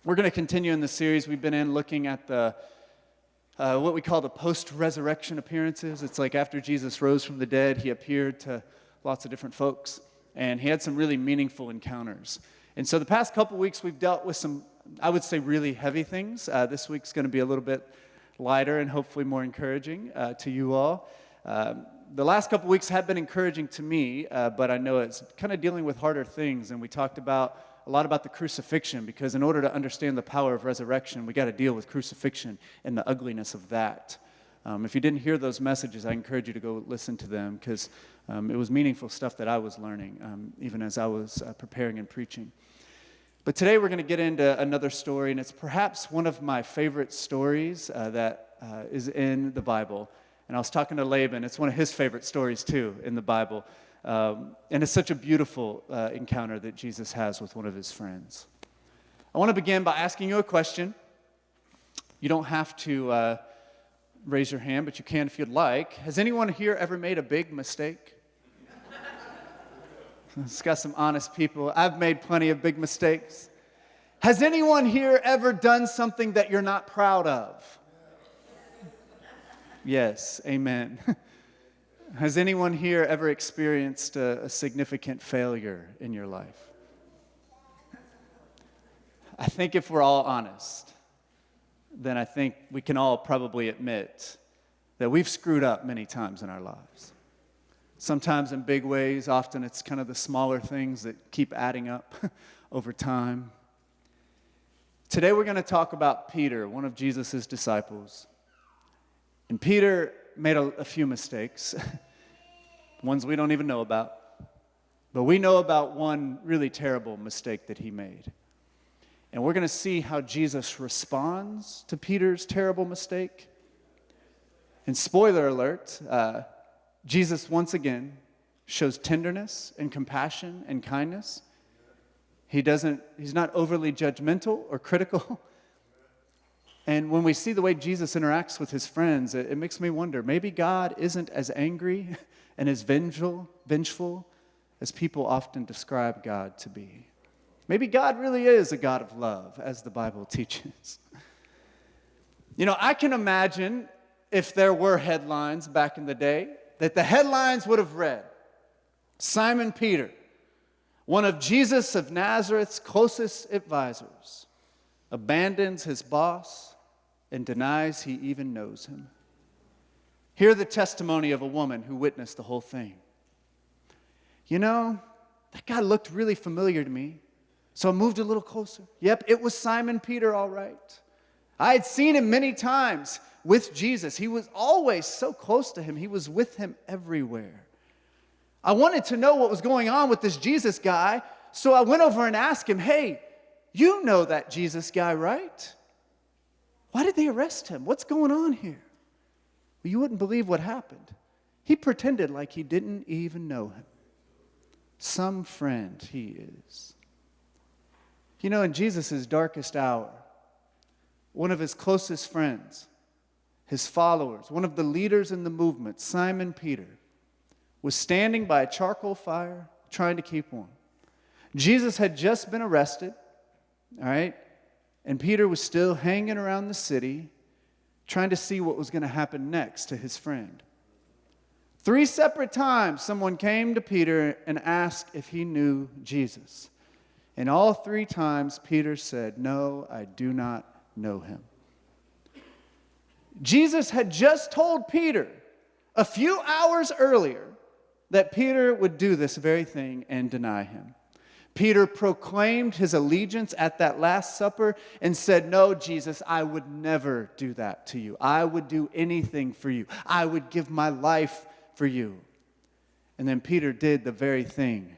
We're going to continue in the series we've been in looking at the what we call the post-resurrection appearances. It's like after Jesus rose from the dead, he appeared to lots of different folks, and he had some really meaningful encounters. And so the past couple weeks, we've dealt with some, I would say, really heavy things. This week's going to be a little bit lighter and hopefully more encouraging to you all. The last couple weeks have been encouraging to me, but I know it's kind of dealing with harder things, and we talked a lot about the crucifixion, because in order to understand the power of resurrection, we got to deal with crucifixion and the ugliness of that. If you didn't hear those messages, I encourage you to go listen to them, because it was meaningful stuff that I was learning, even as I was preparing and preaching. But today we're going to get into another story, and it's perhaps one of my favorite stories that is in the Bible. And I was talking to Laban. It's one of his favorite stories, too, in the Bible. And it's such a beautiful encounter that Jesus has with one of his friends. I want to begin by asking you a question. You don't have to raise your hand, but you can if you'd like. Has anyone here ever made a big mistake? It's got some honest people. I've made plenty of big mistakes. Has anyone here ever done something that you're not proud of? Yes, amen. Has anyone here ever experienced a significant failure in your life? I think if we're all honest, then I think we can all probably admit that we've screwed up many times in our lives. Sometimes in big ways, often it's kind of the smaller things that keep adding up over time. Today we're going to talk about Peter, one of Jesus' disciples. And Peter made a few mistakes, ones we don't even know about. But we know about one really terrible mistake that he made. And we're going to see how Jesus responds to Peter's terrible mistake. And spoiler alert, Jesus once again shows tenderness and compassion and kindness. He's not overly judgmental or critical. And when we see the way Jesus interacts with his friends, it makes me wonder, maybe God isn't as angry and as vengeful as people often describe God to be. Maybe God really is a God of love, as the Bible teaches. You know, I can imagine if there were headlines back in the day, that the headlines would have read, Simon Peter, one of Jesus of Nazareth's closest advisors, abandons his boss and denies he even knows him. Hear the testimony of a woman who witnessed the whole thing. You know, that guy looked really familiar to me, so I moved a little closer. Yep, it was Simon Peter, all right. I had seen him many times with Jesus. He was always so close to him. He was with him everywhere. I wanted to know what was going on with this Jesus guy, so I went over and asked him, hey, you know that Jesus guy, right? Why did they arrest him? What's going on here? Well, you wouldn't believe what happened. He pretended like he didn't even know him. Some friend he is. You know, in Jesus' darkest hour, one of his closest friends, his followers, one of the leaders in the movement, Simon Peter, was standing by a charcoal fire trying to keep warm. Jesus had just been arrested, all right? And Peter was still hanging around the city, trying to see what was going to happen next to his friend. 3 separate times, someone came to Peter and asked if he knew Jesus. And all 3 times, Peter said, no, I do not know him. Jesus had just told Peter a few hours earlier that Peter would do this very thing and deny him. Peter proclaimed his allegiance at that Last Supper and said, no, Jesus, I would never do that to you. I would do anything for you. I would give my life for you. And then Peter did the very thing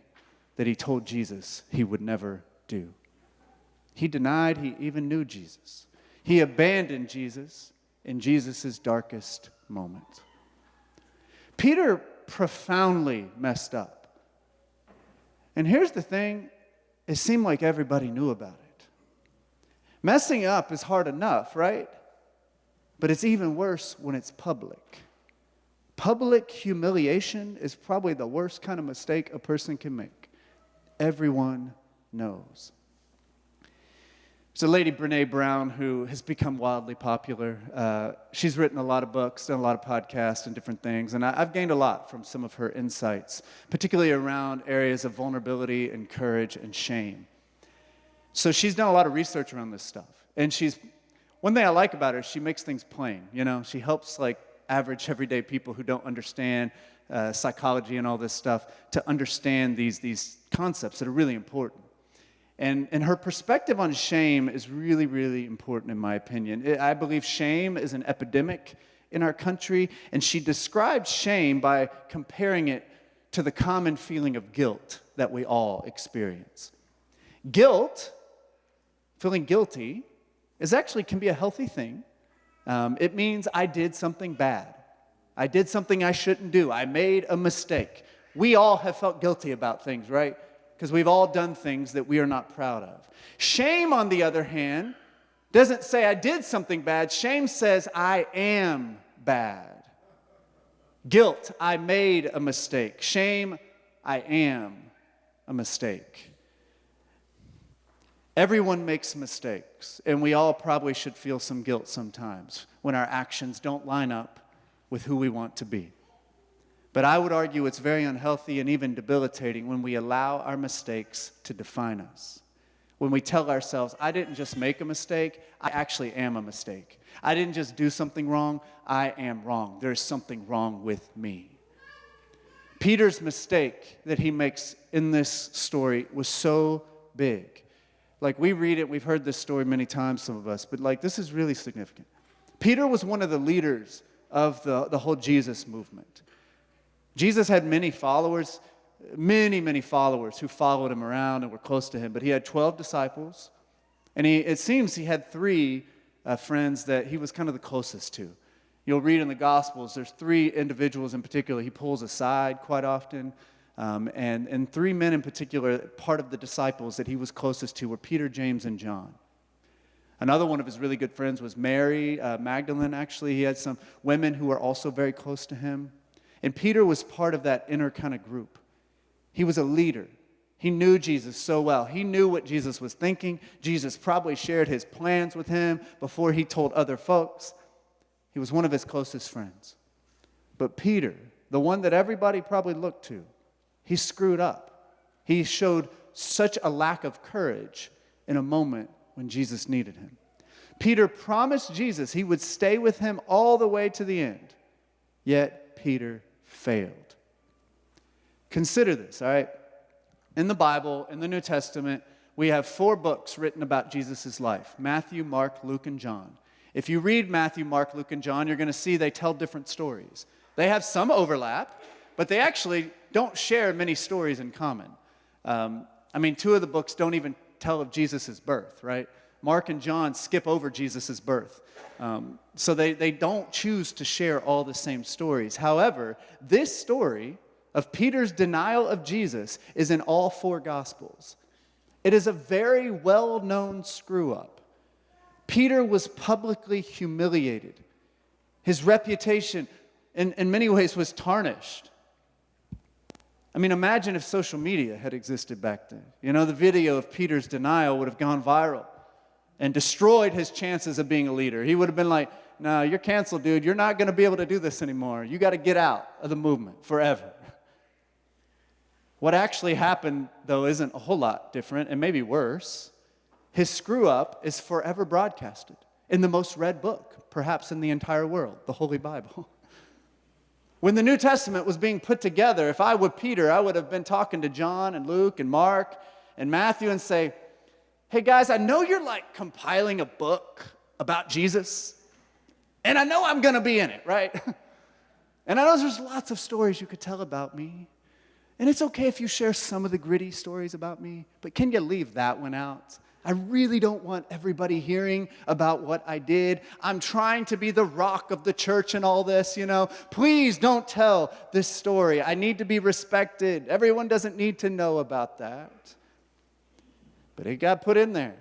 that he told Jesus he would never do. He denied he even knew Jesus. He abandoned Jesus in Jesus' darkest moment. Peter profoundly messed up. And here's the thing, it seemed like everybody knew about it. Messing up is hard enough, right? But it's even worse when it's public. Public humiliation is probably the worst kind of mistake a person can make. Everyone knows. There's a lady, Brene Brown, who has become wildly popular. She's written a lot of books, done a lot of podcasts and different things, and I've gained a lot from some of her insights, particularly around areas of vulnerability and courage and shame. So she's done a lot of research around this stuff, and one thing I like about her is she makes things plain. She helps like average, everyday people who don't understand psychology and all this stuff to understand these concepts that are really important. And her perspective on shame is really, really important in my opinion. I believe shame is an epidemic in our country, and she described shame by comparing it to the common feeling of guilt that we all experience. Guilt, feeling guilty, can be a healthy thing. It means I did something bad. I did something I shouldn't do. I made a mistake. We all have felt guilty about things, right? Because we've all done things that we are not proud of. Shame, on the other hand, doesn't say I did something bad. Shame says I am bad. Guilt, I made a mistake. Shame, I am a mistake. Everyone makes mistakes, and we all probably should feel some guilt sometimes when our actions don't line up with who we want to be. But I would argue it's very unhealthy and even debilitating when we allow our mistakes to define us. When we tell ourselves, I didn't just make a mistake, I actually am a mistake. I didn't just do something wrong, I am wrong. There's something wrong with me. Peter's mistake that he makes in this story was so big. Like, we read it, we've heard this story many times, some of us, but this is really significant. Peter was one of the leaders of the whole Jesus movement. Jesus had many followers, many followers who followed him around and were close to him. But he had 12 disciples, and it seems he had 3 friends that he was kind of the closest to. You'll read in the Gospels, there's 3 individuals in particular he pulls aside quite often, and 3 men in particular, part of the disciples that he was closest to were Peter, James, and John. Another one of his really good friends was Mary Magdalene, actually. He had some women who were also very close to him. And Peter was part of that inner kind of group. He was a leader. He knew Jesus so well. He knew what Jesus was thinking. Jesus probably shared his plans with him before he told other folks. He was one of his closest friends. But Peter, the one that everybody probably looked to, he screwed up. He showed such a lack of courage in a moment when Jesus needed him. Peter promised Jesus he would stay with him all the way to the end. Yet Peter failed. Consider this, all right? In the Bible, in the New Testament, we have 4 books written about Jesus' life: Matthew, Mark, Luke, and John. If you read Matthew, Mark, Luke, and John, you're going to see they tell different stories. They have some overlap, but they actually don't share many stories in common. 2 of the books don't even tell of Jesus' birth, right? Mark and John skip over Jesus' birth. So they don't choose to share all the same stories. However, this story of Peter's denial of Jesus is in all 4 Gospels. It is a very well-known screw-up. Peter was publicly humiliated. His reputation in many ways was tarnished. Imagine if social media had existed back then. The video of Peter's denial would have gone viral and destroyed his chances of being a leader. He would have been like, no, you're canceled, dude. You're not going to be able to do this anymore. You got to get out of the movement forever. What actually happened, though, isn't a whole lot different, and maybe worse. His screw-up is forever broadcasted in the most read book, perhaps in the entire world, the Holy Bible. When the New Testament was being put together, if I were Peter, I would have been talking to John and Luke and Mark and Matthew and say, hey guys, I know you're compiling a book about Jesus, and I know I'm going to be in it, right? And I know there's lots of stories you could tell about me. And it's okay if you share some of the gritty stories about me, but can you leave that one out? I really don't want everybody hearing about what I did. I'm trying to be the rock of the church and all this, Please don't tell this story. I need to be respected. Everyone doesn't need to know about that. But it got put in there.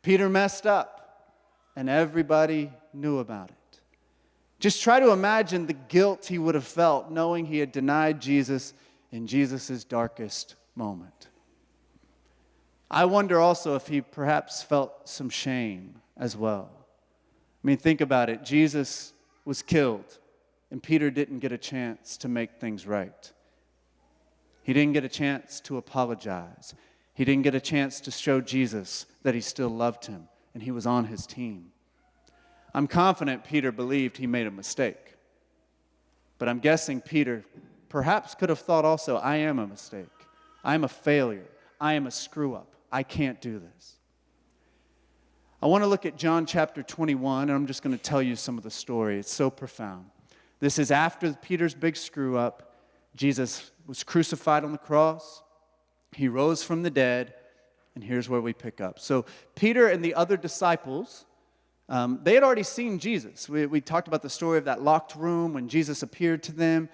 Peter messed up, and everybody knew about it. Just try to imagine the guilt he would have felt knowing he had denied Jesus in Jesus' darkest moment. I wonder also if he perhaps felt some shame as well. I mean, think about it. Jesus was killed, and Peter didn't get a chance to make things right. He didn't get a chance to apologize. He didn't get a chance to show Jesus that he still loved him and he was on his team. I'm confident Peter believed he made a mistake. But I'm guessing Peter perhaps could have thought also, I am a mistake. I am a failure. I am a screw-up. I can't do this. I want to look at John chapter 21, and I'm just going to tell you some of the story. It's so profound. This is after Peter's big screw-up. Jesus was crucified on the cross. He rose from the dead, and here's where we pick up. So Peter and the other disciples, they had already seen Jesus. We talked about the story of that locked room when Jesus appeared to them,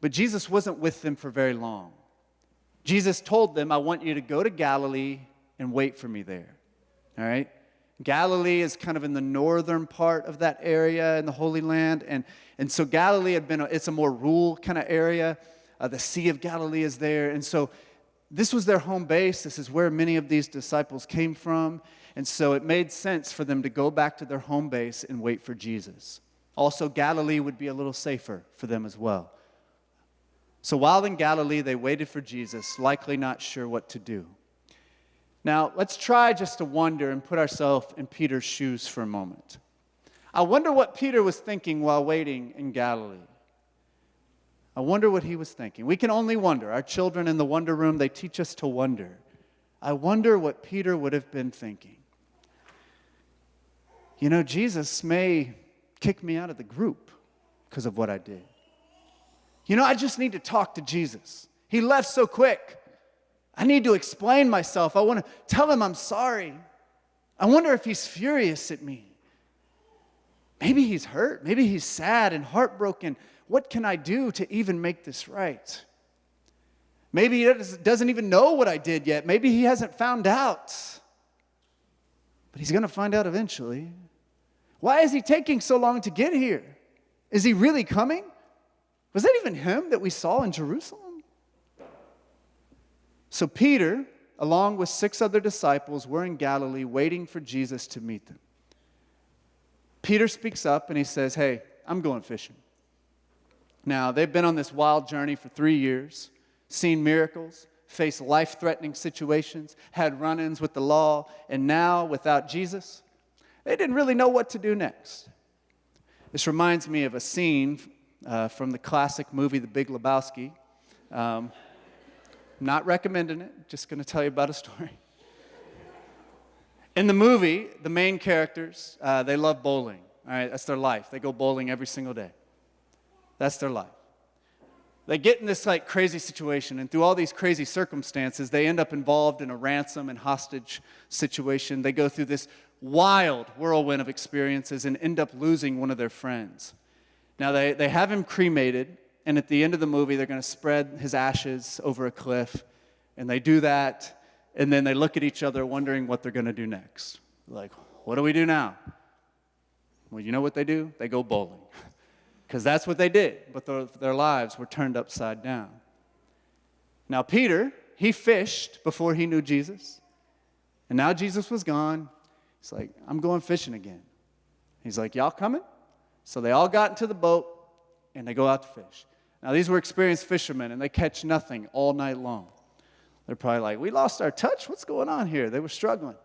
but Jesus wasn't with them for very long. Jesus told them, I want you to go to Galilee and wait for me there. All right? Galilee is kind of in the northern part of that area in the Holy Land, and so Galilee it's a more rural kind of area. The Sea of Galilee is there, and so this was their home base. This is where many of these disciples came from, and so it made sense for them to go back to their home base and wait for Jesus. Also, Galilee would be a little safer for them as well. So while in Galilee, they waited for Jesus, likely not sure what to do. Now, let's try just to wonder and put ourselves in Peter's shoes for a moment. I wonder what Peter was thinking while waiting in Galilee. I wonder what he was thinking. We can only wonder. Our children in the Wonder Room, they teach us to wonder. I wonder what Peter would have been thinking. You know, Jesus may kick me out of the group because of what I did. You know, I just need to talk to Jesus. He left so quick. I need to explain myself. I want to tell him I'm sorry. I wonder if he's furious at me. Maybe he's hurt. Maybe he's sad and heartbroken. What can I do to even make this right? Maybe he doesn't even know what I did yet. Maybe he hasn't found out. But he's going to find out eventually. Why is he taking so long to get here? Is he really coming? Was that even him that we saw in Jerusalem? So Peter, along with 6 other disciples, were in Galilee waiting for Jesus to meet them. Peter speaks up and he says, hey, I'm going fishing. Now, they've been on this wild journey for 3 years, seen miracles, faced life-threatening situations, had run-ins with the law, and now, without Jesus, they didn't really know what to do next. This reminds me of a scene from the classic movie, The Big Lebowski. Not recommending it, just going to tell you about a story. In the movie, the main characters, they love bowling. All right, that's their life. They go bowling every single day. That's their life. They get in this crazy situation, and through all these crazy circumstances, they end up involved in a ransom and hostage situation. They go through this wild whirlwind of experiences and end up losing one of their friends. Now, they have him cremated, and at the end of the movie, they're going to spread his ashes over a cliff, and they do that, and then they look at each other wondering what they're going to do next. Like, what do we do now? Well, you know what they do? They go bowling, because that's what they did, but their lives were turned upside down. Now, Peter, he fished before he knew Jesus, and now Jesus was gone. He's like, I'm going fishing again. He's like, y'all coming? So they all got into the boat, and they go out to fish. Now, these were experienced fishermen, and they catch nothing all night long. They're probably like, we lost our touch? What's going on here? They were struggling.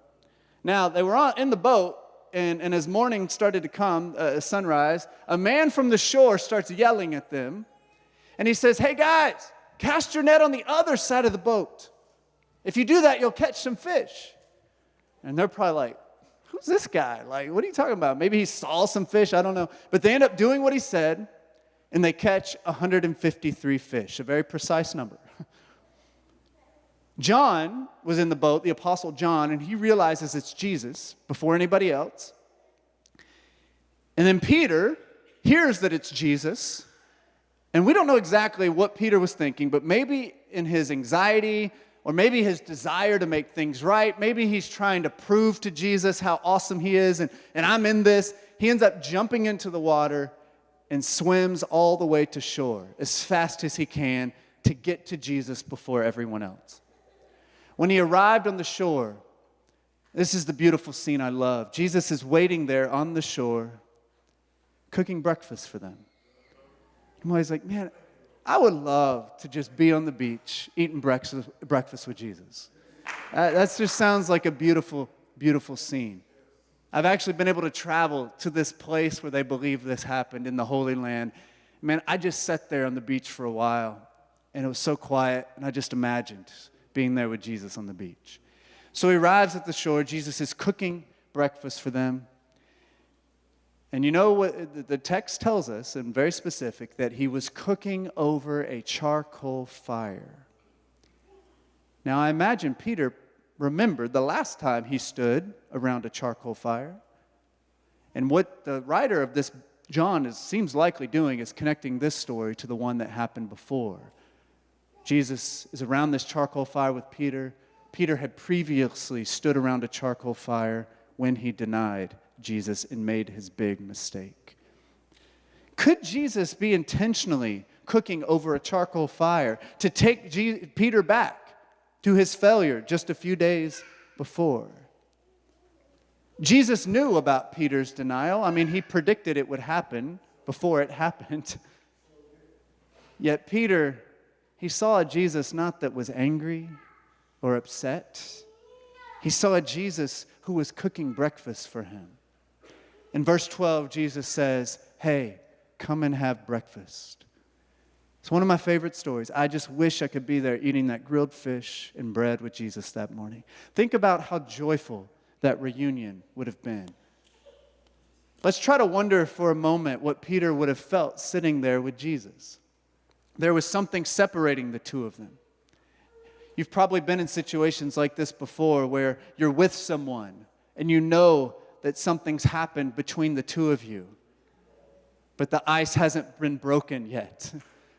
Now, they were in the boat, and as morning started to come, sunrise, a man from the shore starts yelling at them, and he says, hey, guys, cast your net on the other side of the boat. If you do that, you'll catch some fish. And they're probably like, who's this guy? Like, what are you talking about? Maybe he saw some fish, I don't know. But they end up doing what he said, and they catch 153 fish, a very precise number. John was in the boat, the Apostle John, and he realizes it's Jesus before anybody else. And then Peter hears that it's Jesus, and we don't know exactly what Peter was thinking, but maybe in his anxiety, or maybe his desire to make things right, maybe he's trying to prove to Jesus how awesome he is, and I'm in this. He ends up jumping into the water and swims all the way to shore as fast as he can to get to Jesus before everyone else. When he arrived on the shore, this is the beautiful scene I love. Jesus is waiting there on the shore, cooking breakfast for them. I'm always like, man, I would love to just be on the beach eating breakfast with Jesus. That just sounds like a beautiful, beautiful scene. I've actually been able to travel to this place where they believe this happened in the Holy Land. Man, I just sat there on the beach for a while, and it was so quiet, and I just imagined being there with Jesus on the beach. So he arrives at the shore. Jesus is cooking breakfast for them. And you know what the text tells us, and very specific, that he was cooking over a charcoal fire. Now, I imagine Peter remembered the last time he stood around a charcoal fire. And what the writer of this, John, seems likely doing is connecting this story to the one that happened before. Jesus is around this charcoal fire with Peter. Peter had previously stood around a charcoal fire when he denied Jesus and made his big mistake. Could Jesus be intentionally cooking over a charcoal fire to take Peter back to his failure just a few days before? Jesus knew about Peter's denial. I mean, he predicted it would happen before it happened. Yet Peter, he saw a Jesus not that was angry or upset. He saw a Jesus who was cooking breakfast for him. In verse 12, Jesus says, hey, come and have breakfast. It's one of my favorite stories. I just wish I could be there eating that grilled fish and bread with Jesus that morning. Think about how joyful that reunion would have been. Let's try to wonder for a moment what Peter would have felt sitting there with Jesus. There was something separating the two of them. You've probably been in situations like this before where you're with someone and you know that something's happened between the two of you, but the ice hasn't been broken yet,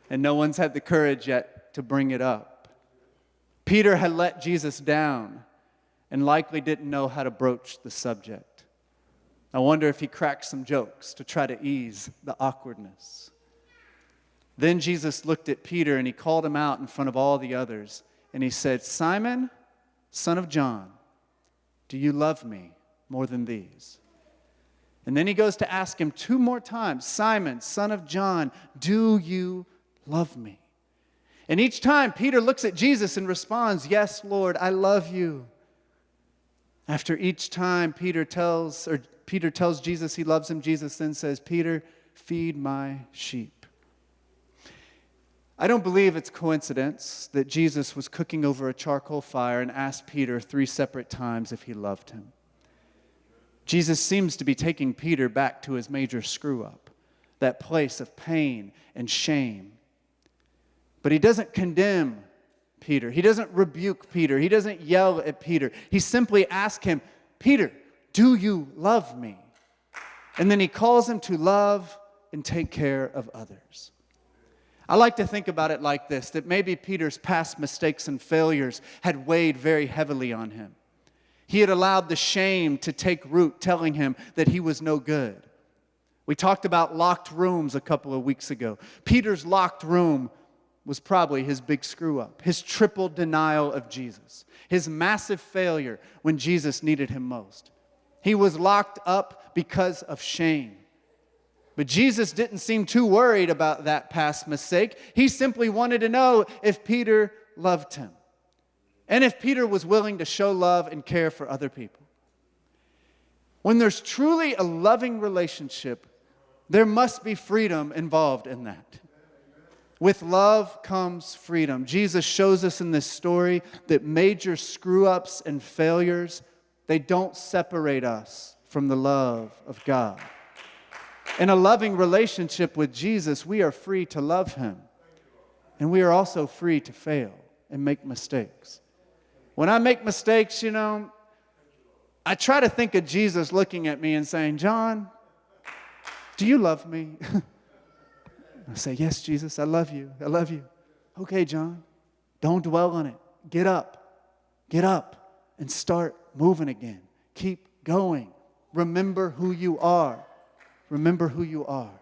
and no one's had the courage yet to bring it up. Peter had let Jesus down and likely didn't know how to broach the subject. I wonder if he cracked some jokes to try to ease the awkwardness. Then Jesus looked at Peter and he called him out in front of all the others. And he said, Simon, son of John, do you love me more than these? And then he goes to ask him two more times, Simon, son of John, do you love me? And each time Peter looks at Jesus and responds, yes, Lord, I love you. After each time Peter tells Jesus he loves him, Jesus then says, Peter, feed my sheep. I don't believe it's coincidence that Jesus was cooking over a charcoal fire and asked Peter 3 separate times if he loved him. Jesus seems to be taking Peter back to his major screw-up, that place of pain and shame. But he doesn't condemn Peter. He doesn't rebuke Peter. He doesn't yell at Peter. He simply asks him, Peter, do you love me? And then he calls him to love and take care of others. I like to think about it like this, that maybe Peter's past mistakes and failures had weighed very heavily on him. He had allowed the shame to take root, telling him that he was no good. We talked about locked rooms a couple of weeks ago. Peter's locked room was probably his big screw-up, his triple denial of Jesus, his massive failure when Jesus needed him most. He was locked up because of shame. But Jesus didn't seem too worried about that past mistake. He simply wanted to know if Peter loved him and if Peter was willing to show love and care for other people. When there's truly a loving relationship, there must be freedom involved in that. With love comes freedom. Jesus shows us in this story that major screw-ups and failures, they don't separate us from the love of God. In a loving relationship with Jesus, we are free to love him. And we are also free to fail and make mistakes. When I make mistakes, I try to think of Jesus looking at me and saying, John, do you love me? I say, yes, Jesus, I love you. I love you. Okay, John, don't dwell on it. Get up and start moving again. Keep going. Remember who you are. Remember who you are.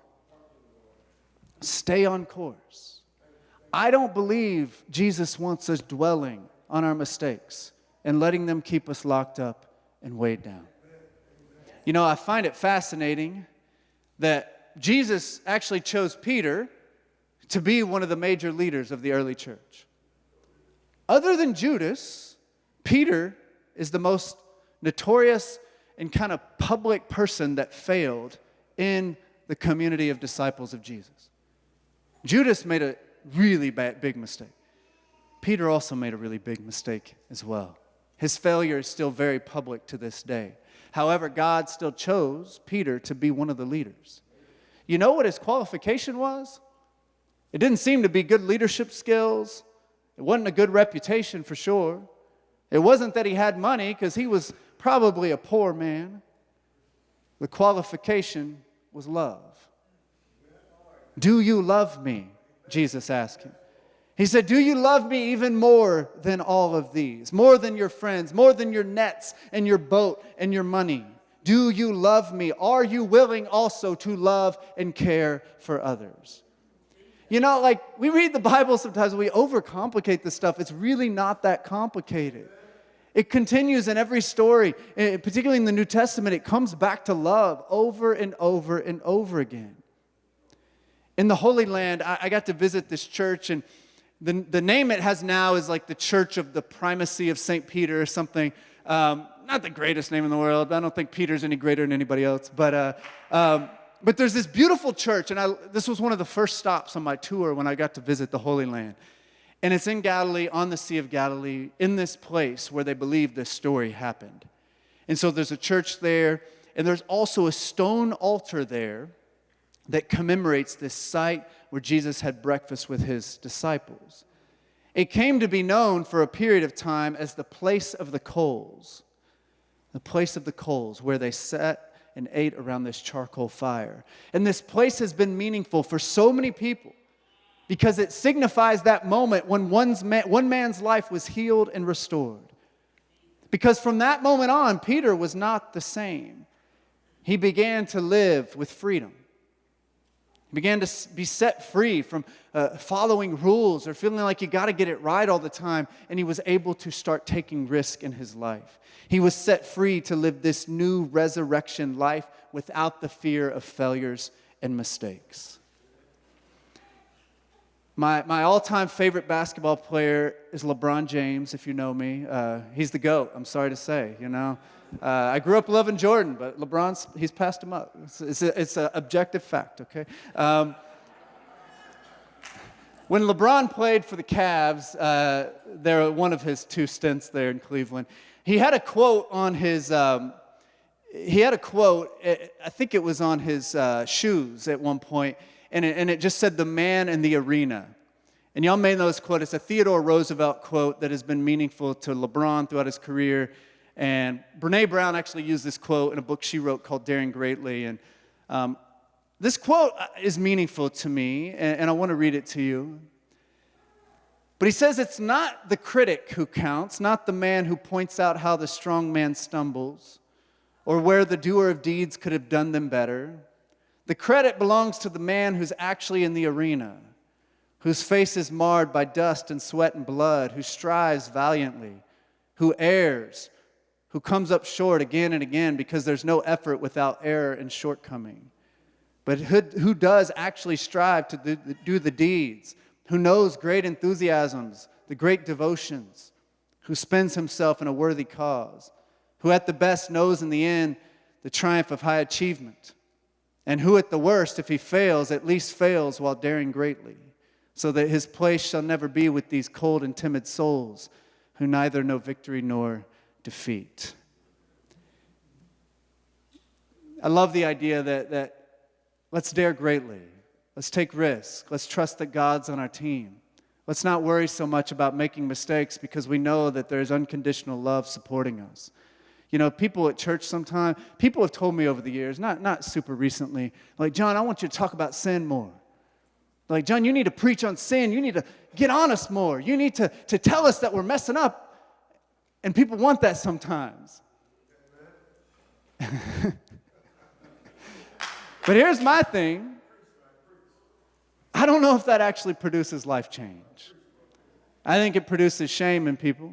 Stay on course. I don't believe Jesus wants us dwelling on our mistakes and letting them keep us locked up and weighed down. You know, I find it fascinating that Jesus actually chose Peter to be one of the major leaders of the early church. Other than Judas, Peter is the most notorious and kind of public person that failed in the community of disciples of Jesus. Judas made a really big mistake. Peter also made a really big mistake as well. His failure is still very public to this day. However, God still chose Peter to be one of the leaders. You know what his qualification was? It didn't seem to be good leadership skills. It wasn't a good reputation for sure. It wasn't that he had money, because he was probably a poor man. The qualification was love. Do you love me? Jesus asked him. He said, do you love me even more than all of these? More than your friends, more than your nets and your boat and your money? Do you love me? Are you willing also to love and care for others? You know, like we read the Bible sometimes, we overcomplicate this stuff. It's really not that complicated. It continues in every story, particularly in the New Testament. It comes back to love over and over and over again. In the Holy Land, I got to visit this church, and the name it has now is like the Church of the Primacy of St. Peter or something. Not the greatest name in the world. I don't think Peter's any greater than anybody else. But there's this beautiful church, and this was one of the first stops on my tour when I got to visit the Holy Land. And it's in Galilee, on the Sea of Galilee, in this place where they believe this story happened. And so there's a church there, and there's also a stone altar there that commemorates this site where Jesus had breakfast with his disciples. It came to be known for a period of time as the place of the coals. The place of the coals, where they sat and ate around this charcoal fire. And this place has been meaningful for so many people because it signifies that moment when one man's life was healed and restored. Because from that moment on, Peter was not the same. He began to live with freedom. He began to be set free from following rules or feeling like you got to get it right all the time. And he was able to start taking risk in his life. He was set free to live this new resurrection life without the fear of failures and mistakes. My all-time favorite basketball player is LeBron James, if you know me. He's the GOAT, I'm sorry to say, you know. I grew up loving Jordan, but he's passed him up. It's an objective fact, okay? When LeBron played for the Cavs, one of his 2 stints there in Cleveland, he had a quote on his, I think it was on his shoes at one point, and it just said, "The man in the arena." And y'all may know this quote. It's a Theodore Roosevelt quote that has been meaningful to LeBron throughout his career. And Brene Brown actually used this quote in a book she wrote called Daring Greatly. And this quote is meaningful to me, and I want to read it to you. But he says, it's not the critic who counts, not the man who points out how the strong man stumbles, or where the doer of deeds could have done them better. The credit belongs to the man who's actually in the arena, whose face is marred by dust and sweat and blood, who strives valiantly, who errs, who comes up short again and again because there's no effort without error and shortcoming. But who does actually strive to do the deeds, who knows great enthusiasms, the great devotions, who spends himself in a worthy cause, who at the best knows in the end the triumph of high achievement, and who at the worst, if he fails, at least fails while daring greatly, so that his place shall never be with these cold and timid souls who neither know victory nor defeat. I love the idea that let's dare greatly. Let's take risks. Let's trust that God's on our team. Let's not worry so much about making mistakes because we know that there's unconditional love supporting us. You know, people at church sometimes, people have told me over the years, not super recently, like, John, I want you to talk about sin more. Like, John, you need to preach on sin. You need to get honest more. You need to tell us that we're messing up. And people want that sometimes. But here's my thing. I don't know if that actually produces life change. I think it produces shame in people.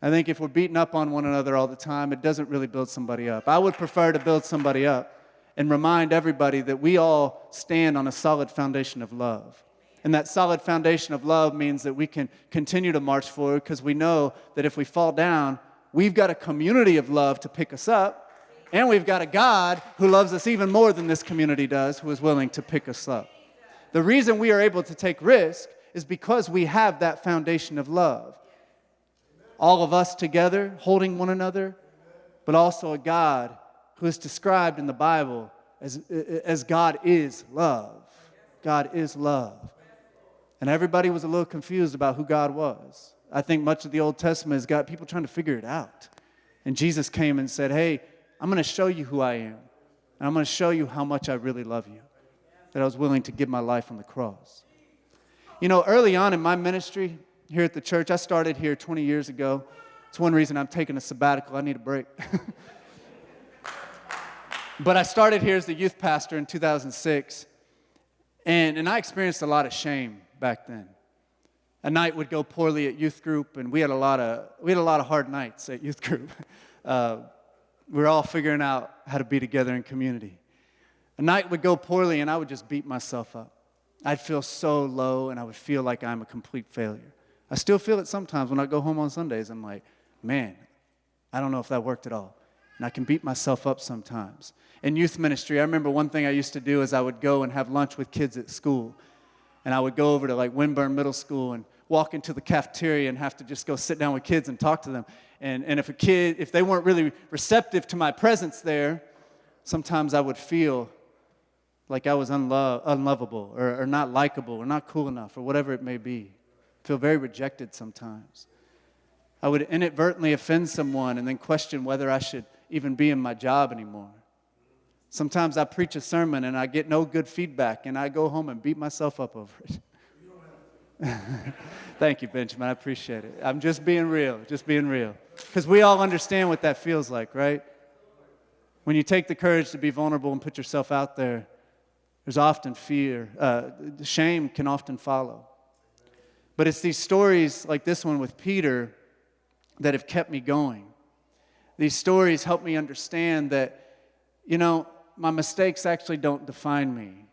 I think if we're beating up on one another all the time, it doesn't really build somebody up. I would prefer to build somebody up and remind everybody that we all stand on a solid foundation of love. And that solid foundation of love means that we can continue to march forward because we know that if we fall down, we've got a community of love to pick us up, and we've got a God who loves us even more than this community does, who is willing to pick us up. The reason we are able to take risk is because we have that foundation of love. All of us together, holding one another, but also a God who is described in the Bible as God is love. God is love. And everybody was a little confused about who God was. I think much of the Old Testament has got people trying to figure it out. And Jesus came and said, hey, I'm going to show you who I am. And I'm going to show you how much I really love you. That I was willing to give my life on the cross. You know, early on in my ministry here at the church, I started here 20 years ago. It's one reason I'm taking a sabbatical. I need a break. But I started here as the youth pastor in 2006. And I experienced a lot of shame back then. A night would go poorly at youth group, and we had a lot of hard nights at youth group. We were all figuring out how to be together in community. A night would go poorly, and I would just beat myself up. I'd feel so low, and I would feel like I'm a complete failure. I still feel it sometimes when I go home on Sundays. I'm like, man, I don't know if that worked at all. And I can beat myself up sometimes. In youth ministry, I remember one thing I used to do is I would go and have lunch with kids at school. And I would go over to like Winburn Middle School and walk into the cafeteria and have to just go sit down with kids and talk to them. And if they weren't really receptive to my presence there, sometimes I would feel like I was unlovable or not likable or not cool enough or whatever it may be. Feel very rejected sometimes. I would inadvertently offend someone and then question whether I should even be in my job anymore. Sometimes I preach a sermon and I get no good feedback and I go home and beat myself up over it. Thank you, Benjamin. I appreciate it. I'm just being real, Because we all understand what that feels like, right? When you take the courage to be vulnerable and put yourself out there, there's often fear. Shame can often follow. But it's these stories like this one with Peter that have kept me going. These stories help me understand that, you know, my mistakes actually don't define me.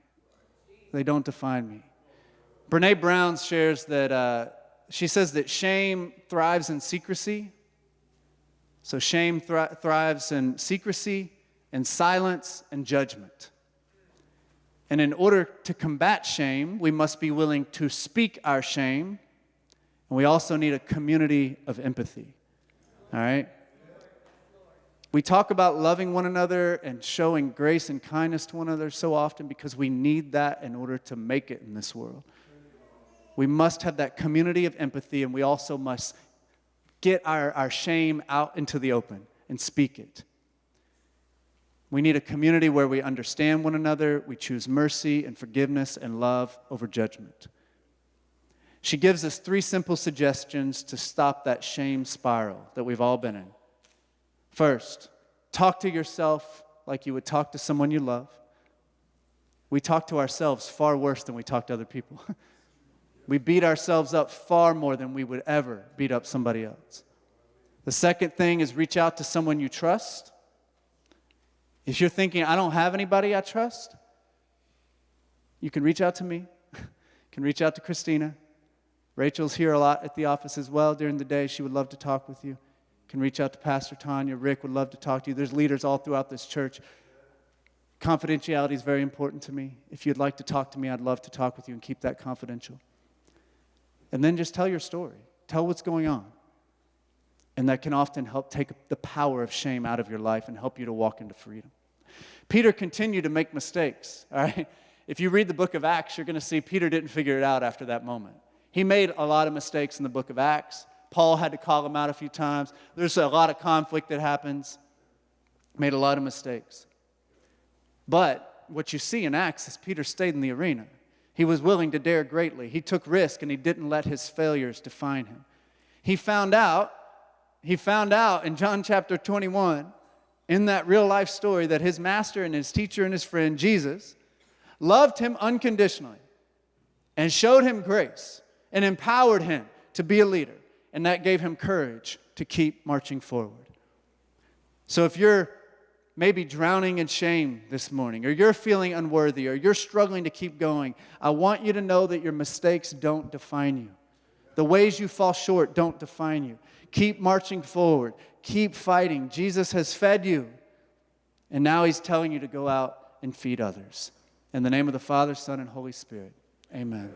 They don't define me. Brene Brown shares that, she says that shame thrives in secrecy. So shame thrives in secrecy and silence and judgment. And in order to combat shame, we must be willing to speak our shame. And we also need a community of empathy. All right? We talk about loving one another and showing grace and kindness to one another so often because we need that in order to make it in this world. We must have that community of empathy, and we also must get our shame out into the open and speak it. We need a community where we understand one another, we choose mercy and forgiveness and love over judgment. She gives us 3 simple suggestions to stop that shame spiral that we've all been in. First, talk to yourself like you would talk to someone you love. We talk to ourselves far worse than we talk to other people. We beat ourselves up far more than we would ever beat up somebody else. The second thing is reach out to someone you trust. If you're thinking, I don't have anybody I trust, you can reach out to me. You can reach out to Christina. Rachel's here a lot at the office as well during the day. She would love to talk with you. You can reach out to Pastor Tanya. Rick would love to talk to you. There's leaders all throughout this church. Confidentiality is very important to me. If you'd like to talk to me, I'd love to talk with you and keep that confidential. And then just tell your story. Tell what's going on. And that can often help take the power of shame out of your life and help you to walk into freedom. Peter continued to make mistakes, all right? If you read the book of Acts, you're going to see Peter didn't figure it out after that moment. He made a lot of mistakes in the book of Acts. Paul had to call him out a few times. There's a lot of conflict that happens. Made a lot of mistakes. But what you see in Acts is Peter stayed in the arena. He was willing to dare greatly. He took risk, and he didn't let his failures define him. He found out in John chapter 21, in that real life story, that his master and his teacher and his friend, Jesus, loved him unconditionally and showed him grace and empowered him to be a leader, and that gave him courage to keep marching forward. So if you're maybe drowning in shame this morning, or you're feeling unworthy, or you're struggling to keep going, I want you to know that your mistakes don't define you. The ways you fall short don't define you. Keep marching forward. Keep fighting. Jesus has fed you, and now he's telling you to go out and feed others. In the name of the Father, Son, and Holy Spirit, amen.